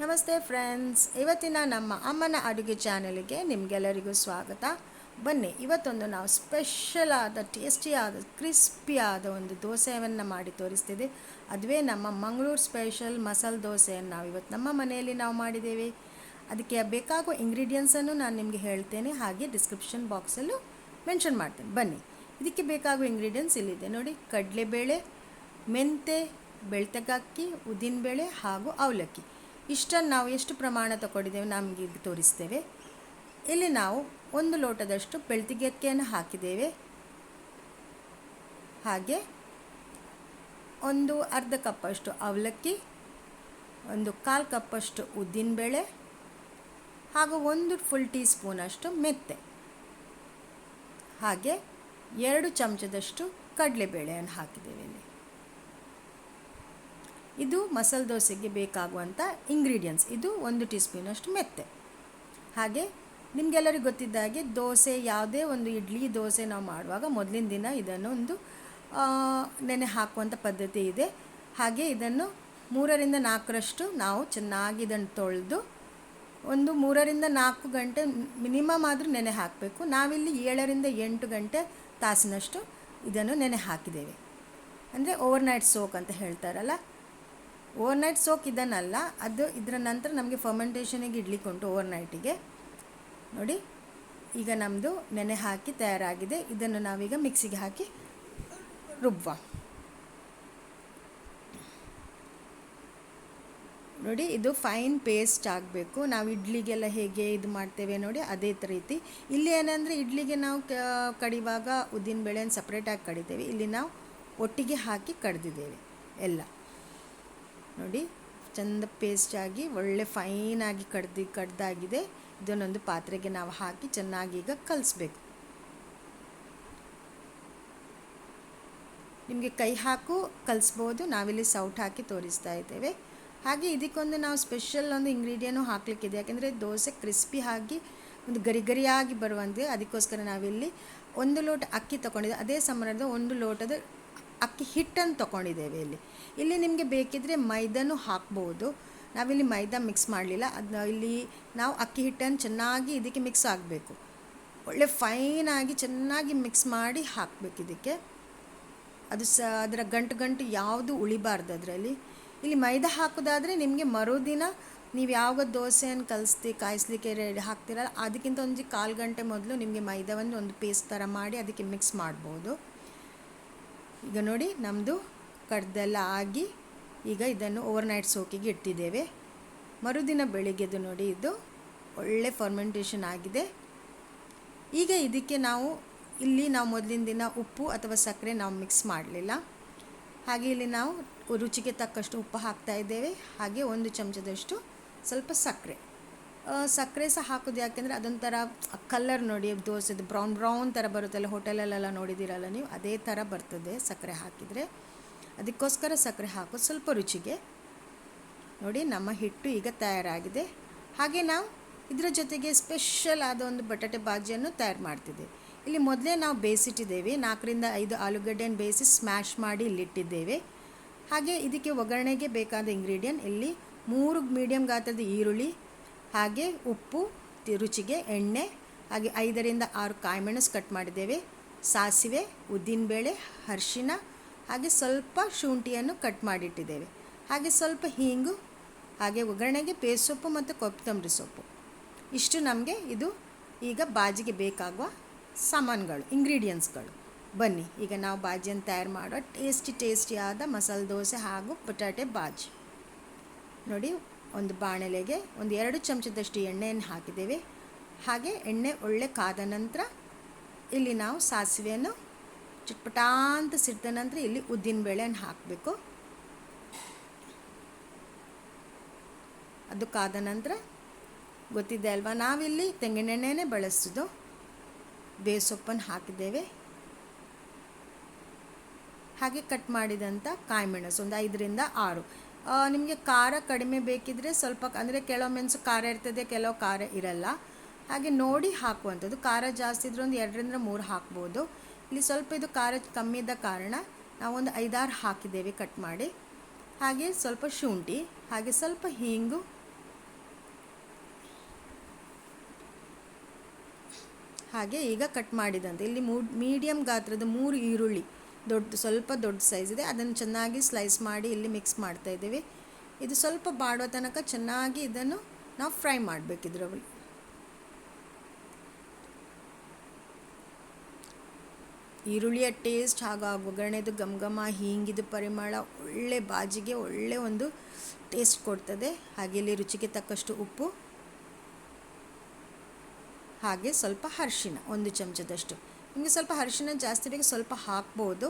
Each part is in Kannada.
ನಮಸ್ತೆ ಫ್ರೆಂಡ್ಸ್, ಇವತ್ತಿನ ನಮ್ಮ ಅಮ್ಮನ ಅಡುಗೆ ಚಾನಲ್ಗೆ ನಿಮಗೆಲ್ಲರಿಗೂ ಸ್ವಾಗತ. ಬನ್ನಿ, ಇವತ್ತೊಂದು ನಾವು ಸ್ಪೆಷಲ್ ಆದ ಟೇಸ್ಟಿಯಾದ ಕ್ರಿಸ್ಪಿಯಾದ ಒಂದು ದೋಸೆಯನ್ನು ಮಾಡಿ ತೋರಿಸ್ತಿದ್ದೆ. ಅದುವೇ ನಮ್ಮ ಮಂಗಳೂರು ಸ್ಪೆಷಲ್ ಮಸಾಲೆ ದೋಸೆಯನ್ನು ನಾವು ಇವತ್ತು ನಮ್ಮ ಮನೆಯಲ್ಲಿ ನಾವು ಮಾಡಿದ್ದೇವೆ. ಅದಕ್ಕೆ ಬೇಕಾಗುವ ಇಂಗ್ರೀಡಿಯೆಂಟ್ಸನ್ನು ನಾನು ನಿಮಗೆ ಹೇಳ್ತೇನೆ, ಹಾಗೆ ಡಿಸ್ಕ್ರಿಪ್ಷನ್ ಬಾಕ್ಸಲ್ಲೂ ಮೆನ್ಷನ್ ಮಾಡ್ತೇನೆ. ಬನ್ನಿ, ಇದಕ್ಕೆ ಬೇಕಾಗುವ ಇಂಗ್ರೀಡಿಯೆಂಟ್ಸ್ ಇಲ್ಲಿದೆ ನೋಡಿ. ಕಡಲೆಬೇಳೆ, ಮೆಂತೆ, ಬೆಳ್ತಕ್ಕಿ, ಉದ್ದಿನಬೇಳೆ ಹಾಗೂ ಅವಲಕ್ಕಿ. ಇಷ್ಟನ್ನು ನಾವು ಎಷ್ಟು ಪ್ರಮಾಣ ತಗೊಂಡಿದ್ದೇವೆ ನಮಗೆ ಇಲ್ಲಿ ತೋರಿಸ್ತೇವೆ. ಇಲ್ಲಿ ನಾವು 1 ಲೋಟದಷ್ಟು ಬೆಳ್ತಿಗೆಕ್ಕಿಯನ್ನು ಹಾಕಿದ್ದೇವೆ. ಹಾಗೆ ಒಂದು ಅರ್ಧ ಕಪ್ಪಷ್ಟು ಅವಲಕ್ಕಿ, ಒಂದು 1/4 ಕಪ್ಪಷ್ಟು ಉದ್ದಿನಬೇಳೆ ಹಾಗೂ 1 ಫುಲ್ ಟೀ ಸ್ಪೂನಷ್ಟು ಮೆಂತೆ, ಹಾಗೆ 2 ಚಮಚದಷ್ಟು ಕಡಲೆಬೇಳೆಯನ್ನು ಹಾಕಿದ್ದೇವೆ. ಇಲ್ಲಿ ಇದು ಮಸಾಲೆ ದೋಸೆಗೆ ಬೇಕಾಗುವಂಥ ಇಂಗ್ರೀಡಿಯೆಂಟ್ಸ್. ಇದು 1 ಟೀ ಸ್ಪೂನಷ್ಟು ಮೆಂತೆ. ಹಾಗೆ ನಿಮಗೆಲ್ಲರಿಗೂ ಗೊತ್ತಿದ್ದ ಹಾಗೆ ದೋಸೆ, ಯಾವುದೇ ಒಂದು ಇಡ್ಲಿ ದೋಸೆ ನಾವು ಮಾಡುವಾಗ ಮೊದಲಿನ ದಿನ ಇದನ್ನು ಒಂದು ನೆನೆ ಹಾಕುವಂಥ ಪದ್ಧತಿ ಇದೆ. ಹಾಗೆ ಇದನ್ನು 3ರಿಂದ 4ರಷ್ಟು ನಾವು ಚೆನ್ನಾಗಿ ಇದನ್ನು ತೊಳೆದು ಒಂದು 3ರಿಂದ 4 ಗಂಟೆ ಮಿನಿಮಮ್ ಆದರೂ ನೆನೆ ಹಾಕಬೇಕು. ನಾವಿಲ್ಲಿ 7ರಿಂದ 8 ಗಂಟೆ ತಾಸಿನಷ್ಟು ಇದನ್ನು ನೆನೆ ಹಾಕಿದ್ದೇವೆ. ಅಂದರೆ ಓವರ್ನೈಟ್ ಸೋಕ್ ಅಂತ ಹೇಳ್ತಾರಲ್ಲ, ಓವರ್ನೈಟ್ ಸೋಕ್ ಇದನ್ನಲ್ಲ, ಅದು ಇದರ ನಂತರ ನಮಗೆ ಫರ್ಮೆಂಟೇಷನಿಗೆ ಇಡ್ಲಿಕ್ಕೆ ಉಂಟು ಓವರ್ನೈಟಿಗೆ. ನೋಡಿ, ಈಗ ನಮ್ಮದು ನೆನೆ ಹಾಕಿ ತಯಾರಾಗಿದೆ. ಇದನ್ನು ನಾವೀಗ ಮಿಕ್ಸಿಗೆ ಹಾಕಿ ರುಬ್ಬುವ. ನೋಡಿ, ಇದು ಫೈನ್ ಪೇಸ್ಟ್ ಆಗಬೇಕು. ನಾವು ಇಡ್ಲಿಗೆಲ್ಲ ಹೇಗೆ ಇದು ಮಾಡ್ತೇವೆ ನೋಡಿ, ಅದೇ ರೀತಿ. ಇಲ್ಲಿ ಏನಂದರೆ ಇಡ್ಲಿಗೆ ನಾವು ಕಡಿವಾಗ ಉದ್ದಿನಬೇಳೆಯನ್ನು ಸಪ್ರೇಟಾಗಿ ಕಡಿತೇವೆ. ಇಲ್ಲಿ ನಾವು ಒಟ್ಟಿಗೆ ಹಾಕಿ ಕಡ್ದಿದ್ದೇವೆ ಎಲ್ಲ. ನೋಡಿ, ಚಂದ ಪೇಸ್ಟಾಗಿ ಒಳ್ಳೆ ಫೈನಾಗಿ ಕಡ್ದಾಗಿದೆ. ಇದನ್ನೊಂದು ಪಾತ್ರೆಗೆ ನಾವು ಹಾಕಿ ಚೆನ್ನಾಗಿ ಈಗ ಕಲಿಸ್ಬೇಕು. ನಿಮಗೆ ಕೈ ಹಾಕು ಕಲಿಸ್ಬೋದು, ನಾವಿಲ್ಲಿ ಸೌಟ್ ಹಾಕಿ ತೋರಿಸ್ತಾ ಇದ್ದೇವೆ. ಹಾಗೆ ಇದಕ್ಕೊಂದು ನಾವು ಸ್ಪೆಷಲ್ ಒಂದು ಇಂಗ್ರೀಡಿಯೆಂಟು ಹಾಕಲಿಕ್ಕಿದೆ. ಯಾಕೆಂದರೆ ದೋಸೆ ಕ್ರಿಸ್ಪಿ ಆಗಿ ಒಂದು ಗರಿಗರಿಯಾಗಿ ಬರುವಂತೆ. ಅದಕ್ಕೋಸ್ಕರ ನಾವಿಲ್ಲಿ 1 ಲೋಟ ಅಕ್ಕಿ ತೊಗೊಂಡಿದ್ದೆ. ಅದೇ ಸಮರದ 1 ಲೋಟದ ಅಕ್ಕಿ ಹಿಟ್ಟನ್ನು ತೊಗೊಂಡಿದ್ದೇವೆ. ಇಲ್ಲಿ ನಿಮಗೆ ಬೇಕಿದ್ದರೆ ಮೈದಾನೂ ಹಾಕ್ಬೋದು. ನಾವಿಲ್ಲಿ ಮೈದಾ ಮಿಕ್ಸ್ ಮಾಡಲಿಲ್ಲ. ಅದನ್ನ ಇಲ್ಲಿ ನಾವು ಅಕ್ಕಿ ಹಿಟ್ಟನ್ನು ಚೆನ್ನಾಗಿ ಇದಕ್ಕೆ ಮಿಕ್ಸ್ ಆಗಬೇಕು. ಒಳ್ಳೆ ಫೈನಾಗಿ ಚೆನ್ನಾಗಿ ಮಿಕ್ಸ್ ಮಾಡಿ ಹಾಕಬೇಕು ಇದಕ್ಕೆ. ಅದು ಅದರ ಗಂಟು ಯಾವುದು ಉಳಿಬಾರ್ದು ಅದರಲ್ಲಿ. ಇಲ್ಲಿ ಮೈದಾ ಹಾಕೋದಾದರೆ ನಿಮಗೆ ಮರುದಿನ ನೀವು ಯಾವಾಗ ದೋಸೆಯನ್ನು ಕಾಯಿಸ್ಲಿಕ್ಕೆ ರೆಡಿ ಹಾಕ್ತೀರಲ್ಲ, ಅದಕ್ಕಿಂತ ಒಂದು 1/4 ಗಂಟೆ ಮೊದಲು ನಿಮಗೆ ಮೈದಾವನ್ನು ಒಂದು ಪೇಸ್ಟ್ ಥರ ಮಾಡಿ ಅದಕ್ಕೆ ಮಿಕ್ಸ್ ಮಾಡ್ಬೋದು. ಈಗ ನೋಡಿ, ನಮ್ಮದು ಕಡ್ದೆಲ್ಲ ಆಗಿ ಈಗ ಇದನ್ನು ಓವರ್ನೈಟ್ ಸೋಕಿಗೆ ಇಟ್ಟಿದ್ದೇವೆ. ಮರುದಿನ ಬೆಳಿಗ್ಗೆದು ನೋಡಿ, ಇದು ಒಳ್ಳೆ ಫರ್ಮೆಂಟೇಷನ್ ಆಗಿದೆ. ಈಗ ಇದಕ್ಕೆ ನಾವು ಮೊದಲಿನ ದಿನ ಉಪ್ಪು ಅಥವಾ ಸಕ್ಕರೆ ನಾವು ಮಿಕ್ಸ್ ಮಾಡಲಿಲ್ಲ. ಹಾಗೆ ಇಲ್ಲಿ ನಾವು ರುಚಿಗೆ ತಕ್ಕಷ್ಟು ಉಪ್ಪು ಹಾಕ್ತಾ ಇದ್ದೇವೆ. ಹಾಗೆ 1 ಚಮಚದಷ್ಟು ಸ್ವಲ್ಪ ಸಕ್ಕರೆ ಸಹ ಹಾಕೋದು. ಯಾಕೆಂದರೆ ಅದೊಂಥರ ಕಲರ್ ನೋಡಿ, ದೋಸೆದು ಬ್ರೌನ್ ಥರ ಬರುತ್ತಲ್ಲ, ಹೋಟೆಲಲ್ಲೆಲ್ಲ ನೋಡಿದ್ದೀರಲ್ಲ ನೀವು, ಅದೇ ಥರ ಬರ್ತದೆ ಸಕ್ಕರೆ ಹಾಕಿದರೆ. ಅದಕ್ಕೋಸ್ಕರ ಸಕ್ಕರೆ ಹಾಕೋದು ಸ್ವಲ್ಪ ರುಚಿಗೆ. ನೋಡಿ, ನಮ್ಮ ಹಿಟ್ಟು ಈಗ ತಯಾರಾಗಿದೆ. ಹಾಗೆ ನಾವು ಇದರ ಜೊತೆಗೆ ಸ್ಪೆಷಲ್ ಆದ ಒಂದು ಬಟಾಟೆ ಬಾಜಿಯನ್ನು ತಯಾರು ಮಾಡ್ತಿದ್ದೇವೆ. ಇಲ್ಲಿ ಮೊದಲೇ ನಾವು ಬೇಯಿಸಿಟ್ಟಿದ್ದೇವೆ. 4ರಿಂದ 5 ಆಲೂಗಡ್ಡೆಯನ್ನು ಬೇಯಿಸಿ ಸ್ಮ್ಯಾಶ್ ಮಾಡಿ ಇಲ್ಲಿಟ್ಟಿದ್ದೇವೆ. ಹಾಗೆ ಇದಕ್ಕೆ ಒಗ್ಗರಣೆಗೆ ಬೇಕಾದ ಇಂಗ್ರೀಡಿಯೆಂಟ್ ಇಲ್ಲಿ 3 ಮೀಡಿಯಮ್ ಗಾತ್ರದ ಈರುಳ್ಳಿ, ಹಾಗೆ ಉಪ್ಪು, ರುಚಿಗೆ ಎಣ್ಣೆ, ಹಾಗೆ 5ರಿಂದ 6 ಕಾಯಿಮೆಣಸು ಕಟ್ ಮಾಡಿದ್ದೇವೆ, ಸಾಸಿವೆ, ಉದ್ದಿನಬೇಳೆ, ಅರಿಶಿನ, ಹಾಗೆ ಸ್ವಲ್ಪ ಶುಂಠಿಯನ್ನು ಕಟ್ ಮಾಡಿಟ್ಟಿದ್ದೇವೆ, ಹಾಗೆ ಸ್ವಲ್ಪ ಹೀಂಗು, ಹಾಗೆ ಒಗ್ಗರಣೆಗೆ ಬೇಸ್ ಸೊಪ್ಪು ಮತ್ತು ಕೊತ್ತಂಬರಿ ಸೊಪ್ಪು. ಇಷ್ಟು ನಮಗೆ ಇದು ಈಗ ಬಾಜಿಗೆ ಬೇಕಾಗುವ ಸಾಮಾನುಗಳು, ಇಂಗ್ರೀಡಿಯೆಂಟ್ಸ್ಗಳು. ಬನ್ನಿ, ಈಗ ನಾವು ಬಾಜಿಯನ್ನು ತಯಾರು ಮಾಡೋ ಟೇಸ್ಟಿಯಾದ ಮಸಾಲೆ ದೋಸೆ ಹಾಗೂ ಬಟಾಟೆ ಬಾಜಿ. ನೋಡಿ, ಒಂದು ಬಾಣಲೆಗೆ 2 ಚಮಚದಷ್ಟು ಎಣ್ಣೆಯನ್ನು ಹಾಕಿದ್ದೇವೆ. ಹಾಗೆ ಎಣ್ಣೆ ಒಳ್ಳೆ ಕಾದ ನಂತರ ಇಲ್ಲಿ ನಾವು ಸಾಸಿವೆಯನ್ನು ಚಿಟ್ಪಟ ಅಂತ ಸಿಡಿದ ನಂತರ ಇಲ್ಲಿ ಉದ್ದಿನಬೇಳೆಯನ್ನು ಹಾಕಬೇಕು. ಅದು ಕಾದ ನಂತರ ಗೊತ್ತಿದೆ ಅಲ್ವಾ, ನಾವಿಲ್ಲಿ ತೆಂಗಿನೆಣ್ಣೆನೇ ಬಳಸೋದು. ಬೇಸೊಪ್ಪನ್ನು ಹಾಕಿದ್ದೇವೆ. ಹಾಗೆ ಕಟ್ ಮಾಡಿದಂಥ ಕಾಯಿಮೆಣಸು ಒಂದು 5ರಿಂದ 6. ನಿಮಗೆ ಖಾರ ಕಡಿಮೆ ಬೇಕಿದ್ದರೆ ಸ್ವಲ್ಪ, ಅಂದರೆ ಕೆಲವು ಮೆಣಸು ಖಾರ ಇರ್ತದೆ, ಕೆಲವು ಖಾರ ಇರಲ್ಲ. ಹಾಗೆ ನೋಡಿ ಹಾಕುವಂಥದ್ದು. ಖಾರ ಜಾಸ್ತಿ ಇದ್ದರೆ ಒಂದು 2ರಿಂದ 3 ಹಾಕ್ಬೋದು. ಇಲ್ಲಿ ಸ್ವಲ್ಪ ಇದು ಖಾರ ಕಮ್ಮಿ ಇದ್ದ ಕಾರಣ ನಾವು ಒಂದು 5-6 ಹಾಕಿದ್ದೇವೆ ಕಟ್ ಮಾಡಿ. ಹಾಗೆ ಸ್ವಲ್ಪ ಶುಂಠಿ, ಹಾಗೆ ಸ್ವಲ್ಪ ಹೀಂಗು, ಹಾಗೆ ಈಗ ಕಟ್ ಮಾಡಿದಂತೆ ಇಲ್ಲಿ ಮೀಡಿಯಮ್ ಗಾತ್ರದ 3 ಈರುಳ್ಳಿ ಸ್ವಲ್ಪ ದೊಡ್ಡ ಸೈಜ್ ಇದೆ, ಅದನ್ನು ಚೆನ್ನಾಗಿ ಸ್ಲೈಸ್ ಮಾಡಿ ಇಲ್ಲಿ ಮಿಕ್ಸ್ ಮಾಡ್ತಾ ಇದ್ದೀವಿ. ಇದು ಸ್ವಲ್ಪ ಬಾಡೋ ತನಕ ಚೆನ್ನಾಗಿ ಇದನ್ನು ನಾವು ಫ್ರೈ ಮಾಡಬೇಕು. ಇದರಲ್ಲಿ ಈರುಳ್ಳಿಯ ಟೇಸ್ಟ್ ಹಾಗೂ ಒಗ್ಗರಣೆದು ಘಮ ಹೀಂಗಿದು ಪರಿಮಳ ಒಳ್ಳೆ ಬಾಜಿಗೆ ಒಳ್ಳೆ ಒಂದು ಟೇಸ್ಟ್ ಕೊಡ್ತದೆ. ಹಾಗೆ ಇಲ್ಲಿ ರುಚಿಗೆ ತಕ್ಕಷ್ಟು ಉಪ್ಪು, ಹಾಗೆ ಸ್ವಲ್ಪ ಅರಿಶಿನ 1 ಚಮಚದಷ್ಟು. ನಿಮಗೆ ಸ್ವಲ್ಪ ಅರಿಶಿನ ಜಾಸ್ತಿ ಬೇಕು ಸ್ವಲ್ಪ ಹಾಕ್ಬೋದು.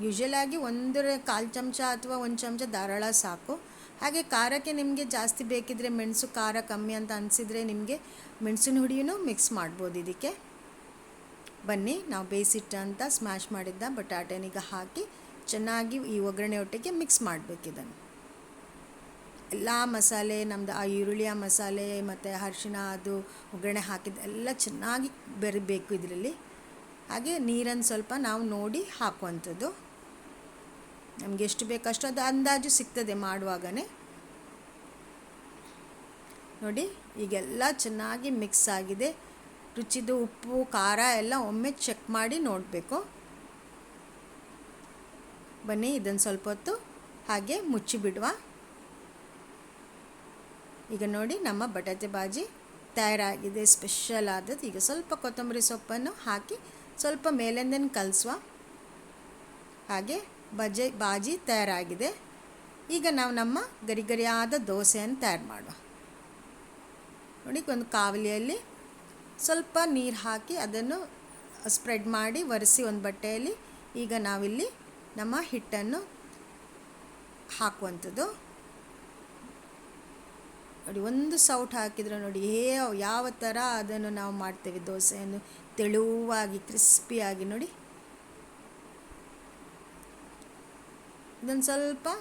ಯೂಶಲಾಗಿ 1/4 ಚಮಚ ಅಥವಾ 1 ಚಮಚ ಧಾರಾಳ ಸಾಕು. ಹಾಗೆ ಖಾರಕ್ಕೆ ನಿಮಗೆ ಜಾಸ್ತಿ ಬೇಕಿದ್ದರೆ ಮೆಣಸು ಖಾರ ಕಮ್ಮಿ ಅಂತ ಅನಿಸಿದರೆ ನಿಮಗೆ ಮೆಣಸಿನ ಹುಡಿನೂ ಮಿಕ್ಸ್ ಮಾಡ್ಬೋದು ಇದಕ್ಕೆ. ಬನ್ನಿ ನಾವು ಬೇಯಿಸಿಟ್ಟಂಥ ಸ್ಮ್ಯಾಶ್ ಮಾಡಿದ್ದ ಬಟಾಟೆನೀಗ ಹಾಕಿ ಚೆನ್ನಾಗಿ ಈ ಒಗ್ಗರಣೆ ಒಟ್ಟಿಗೆ ಮಿಕ್ಸ್ ಮಾಡಬೇಕು. ಇದನ್ನು ಎಲ್ಲ ಮಸಾಲೆ ನಮ್ಮದು ಆ ಈರುಳ್ಳಿಯ ಮಸಾಲೆ ಮತ್ತು ಅರಿಶಿನ ಅದು ಒಗ್ಗರಣೆ ಹಾಕಿದ್ದು ಎಲ್ಲ ಚೆನ್ನಾಗಿ ಬೆರಿಬೇಕು ಇದರಲ್ಲಿ. ಹಾಗೆ ನೀರನ್ನು ಸ್ವಲ್ಪ ನಾವು ನೋಡಿ ಹಾಕುವಂಥದ್ದು, ನಮಗೆ ಎಷ್ಟು ಬೇಕಷ್ಟು ಅದು ಅಂದಾಜು ಸಿಗ್ತದೆ ಮಾಡುವಾಗನೇ. ನೋಡಿ ಈಗೆಲ್ಲ ಚೆನ್ನಾಗಿ ಮಿಕ್ಸ್ ಆಗಿದೆ. ರುಚಿದು ಉಪ್ಪು ಖಾರ ಎಲ್ಲ ಒಮ್ಮೆ ಚೆಕ್ ಮಾಡಿ ನೋಡಬೇಕು. ಬನ್ನಿ ಇದನ್ನು ಸ್ವಲ್ಪ ಹೊತ್ತು ಹಾಗೆ ಮುಚ್ಚಿಬಿಡುವ. ಈಗ ನೋಡಿ ನಮ್ಮ ಬಟಾಟೆ ಬಾಜಿ ತಯಾರಾಗಿದೆ, ಸ್ಪೆಷಲ್ ಆದದ್ದು. ಈಗ ಸ್ವಲ್ಪ ಕೊತ್ತಂಬರಿ ಸೊಪ್ಪನ್ನು ಹಾಕಿ ಸ್ವಲ್ಪ ಮೇಲಿಂದನೇ ಕಲಿಸುವ. ಹಾಗೆ ಬಾಜಿ ತಯಾರಾಗಿದೆ. ಈಗ ನಾವು ನಮ್ಮ ಗರಿಗರಿಯಾದ ದೋಸೆಯನ್ನು ತಯಾರು ಮಾಡುವ. ನೋಡಿ ಒಂದು ಕಾವಲಿಯಲ್ಲಿ ಸ್ವಲ್ಪ ನೀರು ಹಾಕಿ ಅದನ್ನು ಸ್ಪ್ರೆಡ್ ಮಾಡಿ ಒರೆಸಿ ಒಂದು ಬಟ್ಟೆಯಲ್ಲಿ. ಈಗ ನಾವಿಲ್ಲಿ ನಮ್ಮ ಹಿಟ್ಟನ್ನು ಹಾಕುವಂಥದ್ದು. ನೋಡಿ ಒಂದು ಸೌಟ್ ಹಾಕಿದರೆ ನೋಡಿ ಯಾವ ಥರ ಅದನ್ನು ನಾವು ಮಾಡ್ತೇವೆ ದೋಸೆಯನ್ನು ತೆಳುವಾಗಿ ಕ್ರಿಸ್ಪಿಯಾಗಿ. ನೋಡಿ ಇದನ್ನು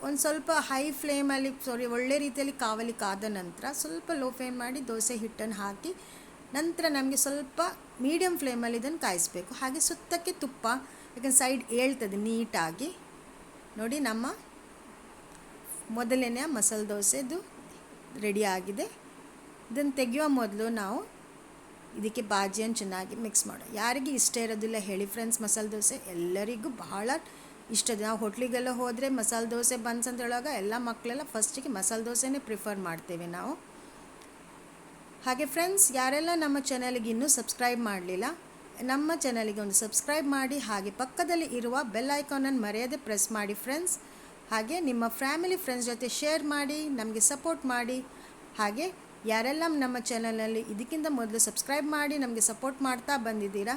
ಒಂದು ಸ್ವಲ್ಪ ಹೈ ಫ್ಲೇಮಲ್ಲಿ ಒಳ್ಳೆ ರೀತಿಯಲ್ಲಿ ಕಾವಲಿ ಕಾದ ನಂತರ ಸ್ವಲ್ಪ ಲೋ ಫ್ಲೇಮ್ ಮಾಡಿ ದೋಸೆ ಹಿಟ್ಟನ್ನು ಹಾಕಿ ನಂತರ ನಮಗೆ ಸ್ವಲ್ಪ ಮೀಡಿಯಮ್ ಫ್ಲೇಮಲ್ಲಿ ಇದನ್ನು ಕಾಯಿಸಬೇಕು. ಹಾಗೆ ಸುತ್ತಕ್ಕೆ ತುಪ್ಪ, ಯಾಕಂದ್ರೆ ಸೈಡ್ ಏಳ್ತದೆ ನೀಟಾಗಿ. ನೋಡಿ ನಮ್ಮ ಮೊದಲನೆಯ ಮಸಾಲೆ ದೋಸೆದು ರೆಡಿ ಆಗಿದೆ. ಇದನ್ನು ತೆಗೆಯುವ ಮೊದಲು ನಾವು ಇದಕ್ಕೆ ಬಾಜಿಯನ್ನು ಚೆನ್ನಾಗಿ ಮಿಕ್ಸ್ ಮಾಡೋಣ. ಯಾರಿಗೆ ಇಷ್ಟ ಇರೋದಿಲ್ಲ ಹೇಳಿ ಫ್ರೆಂಡ್ಸ್, ಮಸಾಲೆ ದೋಸೆ ಎಲ್ಲರಿಗೂ ಬಹಳ ಇಷ್ಟ. ನಾವು ಹೋಟ್ಲಿಗೆಲ್ಲ ಹೋದರೆ ಮಸಾಲೆ ದೋಸೆ ಬನ್ಸ್ ಅಂತ ಹೇಳುವಾಗ ಎಲ್ಲ ಮಕ್ಕಳೆಲ್ಲ ಫಸ್ಟಿಗೆ ಮಸಾಲೆ ದೋಸೆನೇ ಪ್ರಿಫರ್ ಮಾಡ್ತೇವೆ ನಾವು. ಹಾಗೆ ಫ್ರೆಂಡ್ಸ್, ಯಾರೆಲ್ಲ ನಮ್ಮ ಚಾನಲ್ಗೆ ಇನ್ನೂ ಸಬ್ಸ್ಕ್ರೈಬ್ ಮಾಡಲಿಲ್ಲ, ನಮ್ಮ ಚಾನಲ್ಗೆ ಒಂದು ಸಬ್ಸ್ಕ್ರೈಬ್ ಮಾಡಿ. ಹಾಗೆ ಪಕ್ಕದಲ್ಲಿ ಇರುವ ಬೆಲ್ ಐಕಾನನ್ನು ಮರೆಯದೆ ಪ್ರೆಸ್ ಮಾಡಿ ಫ್ರೆಂಡ್ಸ್. ಹಾಗೆ ನಿಮ್ಮ ಫ್ಯಾಮಿಲಿ ಫ್ರೆಂಡ್ಸ್ ಜೊತೆ ಶೇರ್ ಮಾಡಿ, ನಮಗೆ ಸಪೋರ್ಟ್ ಮಾಡಿ. ಹಾಗೆ ಯಾರೆಲ್ಲ ನಮ್ಮ ಚಾನಲಲ್ಲಿ ಇದಕ್ಕಿಂತ ಮೊದಲು ಸಬ್ಸ್ಕ್ರೈಬ್ ಮಾಡಿ ನಮಗೆ ಸಪೋರ್ಟ್ ಮಾಡ್ತಾ ಬಂದಿದ್ದೀರಾ,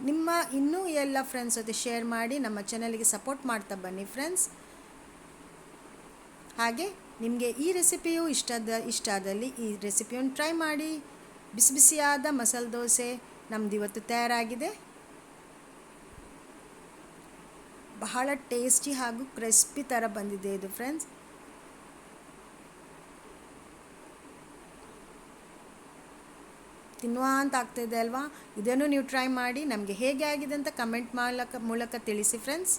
ನಿಮ್ಮ ಇನ್ನೂ ಎಲ್ಲ ಫ್ರೆಂಡ್ಸ್ ಜೊತೆ ಶೇರ್ ಮಾಡಿ ನಮ್ಮ ಚಾನಲ್ಗೆ ಸಪೋರ್ಟ್ ಮಾಡ್ತಾ ಬನ್ನಿ ಫ್ರೆಂಡ್ಸ್. ಹಾಗೆ ನಿಮಗೆ ಈ ರೆಸಿಪಿಯು ಇಷ್ಟ ಆದಲ್ಲಿ ಈ ರೆಸಿಪಿಯನ್ನು ಟ್ರೈ ಮಾಡಿ. ಬಿಸಿ ಬಿಸಿಯಾದ ಮಸಾಲೆ ದೋಸೆ ನಮ್ಮದು ಇವತ್ತು ತಯಾರಾಗಿದೆ. ಬಹಳ ಟೇಸ್ಟಿ ಹಾಗೂ ಕ್ರಿಸ್ಪಿ ಥರ ಬಂದಿದೆ ಇದು ಫ್ರೆಂಡ್ಸ್. ತಿನ್ನುವ ಅಂತ ಆಗ್ತಾಯಿದೆ ಅಲ್ವಾ? ಇದನ್ನು ನೀವು ಟ್ರೈ ಮಾಡಿ ನಮಗೆ ಹೇಗೆ ಆಗಿದೆ ಅಂತ ಕಮೆಂಟ್ ಮೂಲಕ ತಿಳಿಸಿ ಫ್ರೆಂಡ್ಸ್.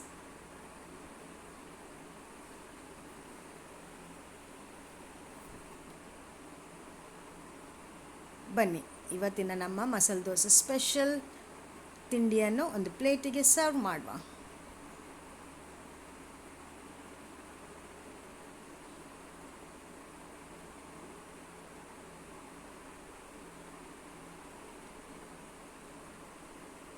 ಬನ್ನಿ ಇವತ್ತಿನ ನಮ್ಮ ಮಸಾಲೆ ದೋಸೆ ಸ್ಪೆಷಲ್ ತಿಂಡಿಯನ್ನು ಒಂದು ಪ್ಲೇಟಿಗೆ ಸರ್ವ್ ಮಾಡುವ.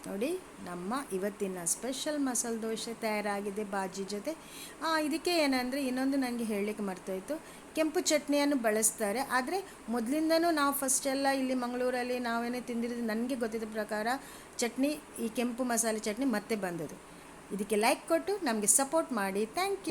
ನೋಡಿ ನಮ್ಮ ಇವತ್ತಿನ ಸ್ಪೆಷಲ್ ಮಸಾಲೆ ದೋಸೆ ತಯಾರಾಗಿದೆ ಬಾಜಿ ಜೊತೆ. ಇದಕ್ಕೆ ಏನಂದರೆ ಇನ್ನೊಂದು ನನಗೆ ಹೇಳಲಿಕ್ಕೆ ಮರ್ತೋಯ್ತು, ಕೆಂಪು ಚಟ್ನಿಯನ್ನು ಬಳಸ್ತಾರೆ. ಆದರೆ ಮೊದಲಿಂದನೂ ನಾವು ಫಸ್ಟೆಲ್ಲ ಇಲ್ಲಿ ಮಂಗಳೂರಲ್ಲಿ ನಾವೇನೇ ತಿಂದಿರೋದು ನನಗೆ ಗೊತ್ತಿದ್ದ ಪ್ರಕಾರ ಚಟ್ನಿ ಈ ಕೆಂಪು ಮಸಾಲೆ ಚಟ್ನಿ ಮತ್ತೆ ಬಂದದ್ದು. ಇದಕ್ಕೆ ಲೈಕ್ ಕೊಟ್ಟು ನಮಗೆ ಸಪೋರ್ಟ್ ಮಾಡಿ. Thank you.